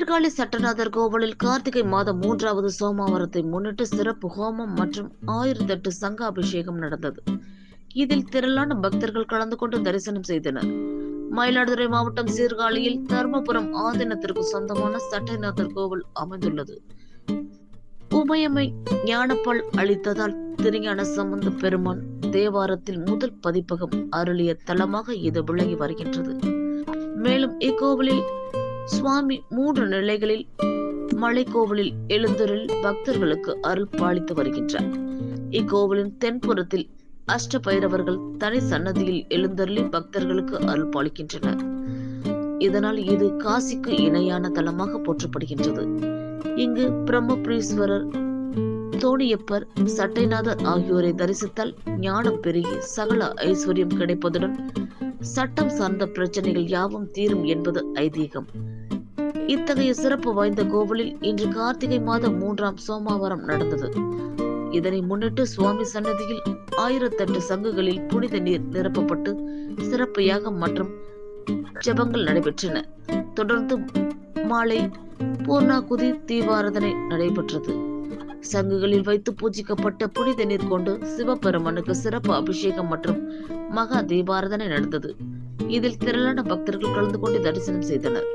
சீர்காழி சட்டநாதர் கோவிலில் கார்த்திகை மாதம் 3வது சோமவாரத்தை முன்னிட்டு சிறப்பு ஹோமம் மற்றும் 1008 சங்க அபிஷேகம் நடந்தது. இதில் திரளான பக்தர்கள் கலந்து கொண்டு தரிசனம் செய்தனர். மயிலாடுதுறை மாவட்டம் சீர்காழியில் தர்மபுரம் ஆதீனத்திற்கு சொந்தமான சட்டநாதர் கோவில் அமைந்துள்ளது. உமையம்மை ஞானப்பால் அளித்ததால் திருஞான சம்பந்த பெருமான் தேவாரத்தில் முதல் பதிப்பகம் அருளிய தலமாக இது விளங்கி வருகின்றது. மேலும் இக்கோவிலில் சுவாமி 3 நிலைகளில் மலைக்கோவிலில் எழுந்தருள் பக்தர்களுக்கு அருள் பாலித்து வருகின்றார். இக்கோவிலின் தென்புறத்தில் அஷ்ட பைரவர்கள் தனி சன்னதியில் எழுந்தருளி பக்தர்களுக்கு அருள் பாலிக்கின்றனர். இதனால் இது காசிக்கு இணையான தலமாக போற்றப்படுகின்றது. இங்கு பிரம்மபுரீஸ்வரர், தோணியப்பர், சட்டைநாதர் ஆகியோரை தரிசித்தால் ஞானம் பெருகி சகல ஐஸ்வர்யம் கிடைப்பதுடன் சட்டம் சார்ந்த பிரச்சனைகள் யாவும் தீரும் என்பது ஐதீகம். இத்தகைய சிறப்பு வாய்ந்த கோவிலில் இன்று கார்த்திகை மாதம் 3ஆம் சோமவாரம் நடந்தது. இதனை முன்னிட்டு சுவாமி சன்னதியில் 1008 சங்குகளில் புனித நீர் நிரப்பப்பட்டு சிறப்பு யாகம் மற்றும் ஜெபங்கள் நடைபெற்றன. தொடர்ந்து மாலை பூர்ணாகுதி தீபாராதனை நடைபெற்றது. சங்குகளில் வைத்து பூஜிக்கப்பட்ட புனித நீர் கொண்டு சிவபெருமானுக்கு சிறப்பு அபிஷேகம் மற்றும் மகா தீபாராதனை நடந்தது. இதில் திரளான பக்தர்கள் கலந்து கொண்டு தரிசனம் செய்தனர்.